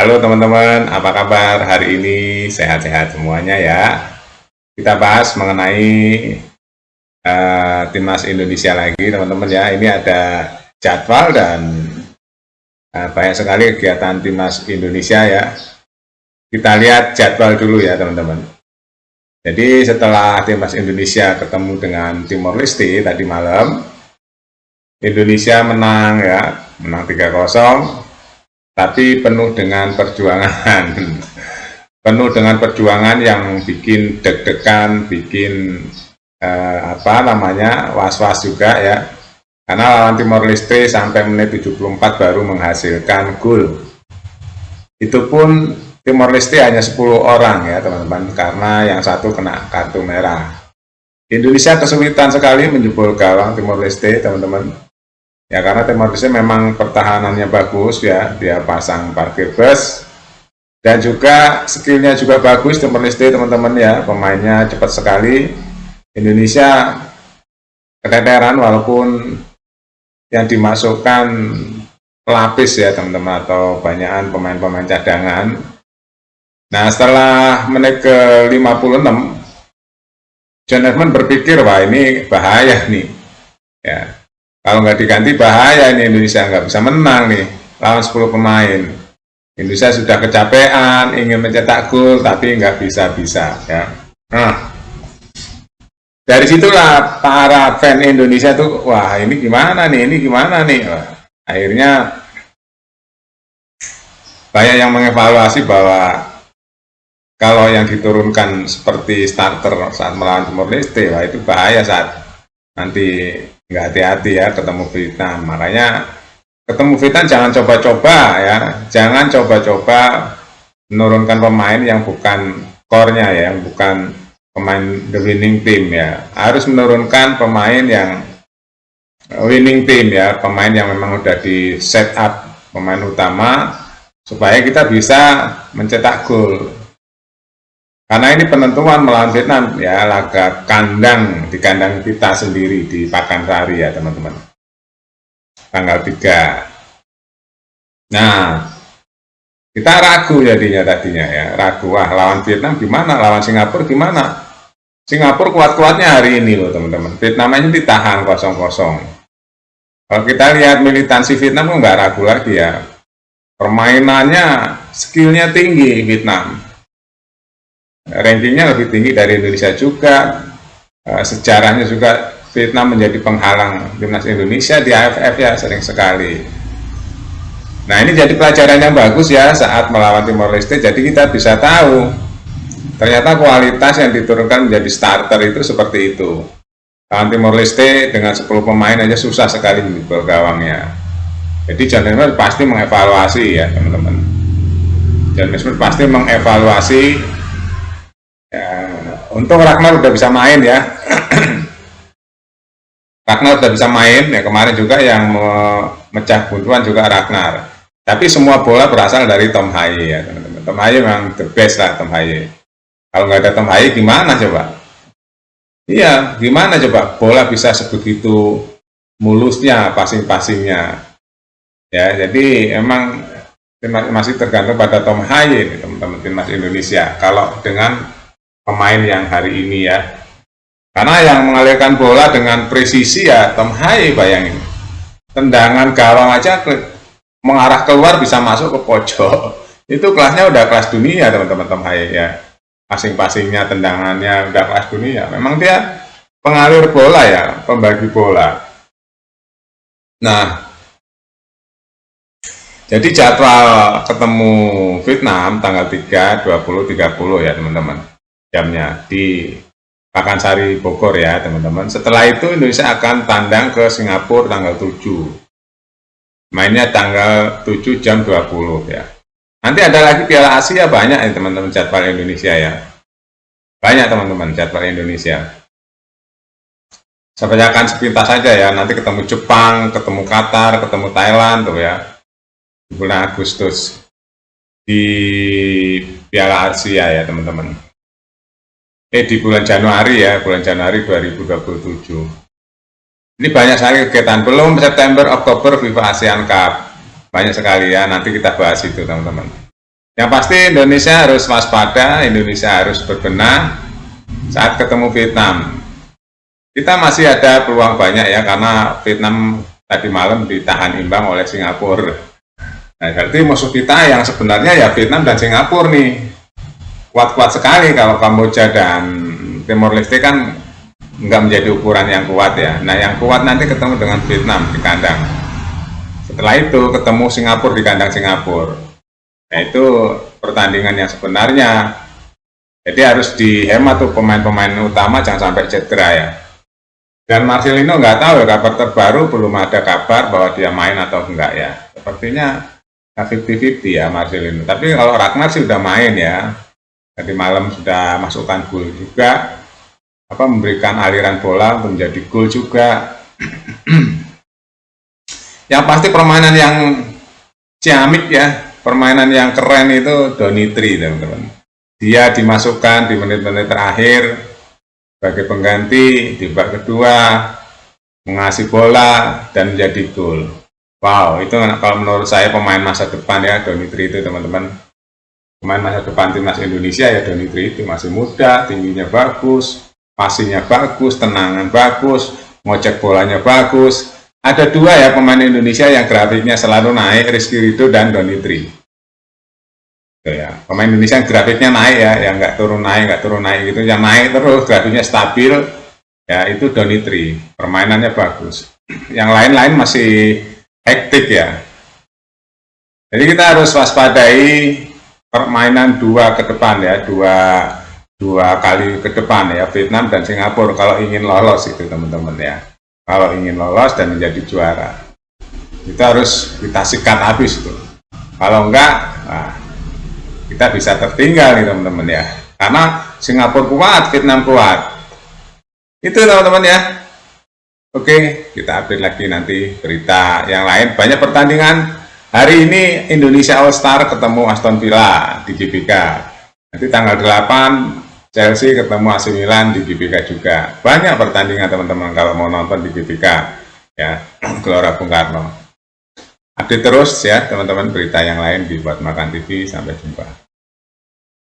Halo teman-teman, apa kabar hari ini? Sehat-sehat semuanya ya. Kita bahas mengenai timnas Indonesia lagi teman-teman ya. Ini ada jadwal dan banyak sekali kegiatan timnas Indonesia ya. Kita lihat jadwal dulu ya teman-teman. Jadi setelah timnas Indonesia ketemu dengan Timor Leste tadi malam, Indonesia menang ya, menang 3-0. Tapi penuh dengan perjuangan penuh dengan perjuangan yang bikin deg-degan, bikin was-was juga ya, karena lawan Timor Leste sampai menit 74 baru menghasilkan gol. Itu pun Timor Leste hanya 10 orang ya teman-teman, karena yang satu kena kartu merah. Indonesia kesulitan sekali menjebol gawang Timor Leste teman-teman. Ya karena Timor Leste memang pertahanannya bagus ya, dia pasang parkir bus dan juga skillnya juga bagus Timor Leste teman-teman ya, pemainnya cepat sekali. Indonesia keteteran walaupun yang dimasukkan pelapis ya teman-teman, atau banyakan pemain-pemain cadangan. Nah setelah menit ke 56 John Edmund berpikir wah ini bahaya nih ya. Kalau nggak diganti bahaya ini, Indonesia nggak bisa menang nih lawan 10 pemain. Indonesia sudah kecapean, ingin mencetak gol tapi nggak bisa-bisa ya. Nah, dari situlah para fan Indonesia tuh, wah ini gimana nih, Wah, akhirnya banyak yang mengevaluasi bahwa kalau yang diturunkan seperti starter saat melawan Timor Leste, wah itu bahaya saat nanti nggak hati-hati ya ketemu Vietnam. Makanya ketemu Vietnam jangan coba-coba ya, jangan coba-coba menurunkan pemain yang bukan core-nya ya, yang bukan pemain the winning team ya. Harus menurunkan pemain yang winning team ya, pemain yang memang udah di set up, pemain utama, supaya kita bisa mencetak gol. Karena ini penentuan melawan Vietnam ya, laga kandang, di kandang kita sendiri di Pakansari ya teman-teman, tanggal 3. Nah kita ragu jadinya tadinya ya, ragu, wah lawan Vietnam gimana, lawan Singapura gimana. Singapura kuat-kuatnya hari ini loh teman-teman, Vietnam aja ditahan 0-0. Kalau kita lihat militansi Vietnam kok nggak ragu lagi ya, permainannya, skillnya tinggi Vietnam, rankingnya lebih tinggi dari Indonesia juga. Sejarahnya juga Vietnam menjadi penghalang timnas Indonesia di AFF ya, sering sekali. Nah ini jadi pelajaran yang bagus ya saat melawan Timor Leste. Jadi kita bisa tahu ternyata kualitas yang diturunkan menjadi starter itu seperti itu. Lawan Timor Leste dengan 10 pemain aja susah sekali menjebol gawangnya. Jadi John Edmund pasti mengevaluasi ya teman-teman. John Edmund pasti mengevaluasi. Ya, untung Ragnar udah bisa main ya. Ragnar udah bisa main ya, kemarin juga yang memecah buntuan juga Ragnar. Tapi semua bola berasal dari Tom Haye ya teman-teman. Tom Haye memang the best lah, Tom Haye. Kalau nggak ada Tom Haye gimana coba? Iya, gimana coba bola bisa sebegitu mulusnya passing-passingnya. Ya, jadi emang masih tergantung pada Tom Haye nih teman-teman, timnas Indonesia. Kalau dengan pemain yang hari ini ya, karena yang mengalirkan bola dengan presisi ya Tom Haye, bayangin tendangan gawang aja mengarah keluar bisa masuk ke pojok, itu kelasnya udah kelas dunia teman-teman. Tom Haye ya, passing-passingnya, tendangannya udah kelas dunia. Memang dia pengalir bola ya, pembagi bola. Nah jadi jadwal ketemu Vietnam tanggal 3, 20, 30 ya teman-teman, jamnya di Pakansari Bogor ya teman-teman. Setelah itu Indonesia akan tandang ke Singapura tanggal 7, mainnya tanggal 7 jam 20 ya. Nanti ada lagi Piala Asia, banyak ya teman-teman jadwal Indonesia ya, banyak teman-teman jadwal Indonesia. Saya bacakan sepintas saja ya, nanti ketemu Jepang, ketemu Qatar, ketemu Thailand tuh ya di bulan Agustus di Piala Asia ya teman-teman. Di bulan Januari ya, bulan Januari 2027. Ini banyak sekali kegiatan, belum September, Oktober FIFA ASEAN Cup, banyak sekali ya, nanti kita bahas itu teman-teman. Yang pasti Indonesia harus waspada, Indonesia harus berbenah saat ketemu Vietnam. Kita masih ada peluang banyak ya, karena Vietnam tadi malam ditahan imbang oleh Singapura. Nah, berarti musuh kita yang sebenarnya ya Vietnam dan Singapura nih. Kuat-kuat sekali. Kalau Kamboja dan Timor Leste kan nggak menjadi ukuran yang kuat ya. Nah, yang kuat nanti ketemu dengan Vietnam di kandang. Setelah itu ketemu Singapura di kandang Singapura. Nah, itu pertandingan yang sebenarnya. Jadi harus dihemat tuh pemain-pemain utama, jangan sampai cedera ya. Dan Marcelino nggak tahu ya, kabar terbaru belum ada kabar bahwa dia main atau enggak ya. Sepertinya 50-50 ya Marcelino. Tapi kalau Ragnar sih udah main ya. Tadi malam sudah masukkan gol juga. Memberikan aliran bola untuk menjadi gol juga. Yang pasti permainan yang ciamik ya, permainan yang keren itu Donitri, teman-teman. Dia dimasukkan di menit-menit terakhir sebagai pengganti di babak kedua, mengasih bola dan menjadi gol. Wow, itu kalau menurut saya pemain masa depan ya, Donitri itu, teman-teman. Pemain masa depan timnas Indonesia ya, Donitri itu masih muda, tingginya bagus, passingnya bagus, tenangan bagus, ngocek bolanya bagus. Ada dua ya pemain Indonesia yang grafiknya selalu naik, Rizky Ridho dan Donitri. Ya, pemain Indonesia yang grafiknya naik ya, yang nggak turun naik gitu, yang naik terus grafiknya stabil ya, itu Donitri, permainannya bagus. Yang lain-lain masih hektik ya. Jadi kita harus waspadai permainan dua ke depan ya, dua kali ke depan ya, Vietnam dan Singapura kalau ingin lolos itu, teman-teman ya. Kalau ingin lolos dan menjadi juara, kita harus kita sikat habis tuh. Kalau enggak, nah, kita bisa tertinggal nih, teman-teman ya. Karena Singapura kuat, Vietnam kuat. Itu, teman-teman ya. Oke, kita update lagi nanti berita yang lain. Banyak pertandingan. Hari ini Indonesia All Star ketemu Aston Villa di GBK. Nanti tanggal 8 Chelsea ketemu AC Milan di GBK juga. Banyak pertandingan, teman-teman, kalau mau nonton di GBK ya, Gelora Bung Karno. Update terus ya, teman-teman, berita yang lain di Buat Makan TV. Sampai jumpa.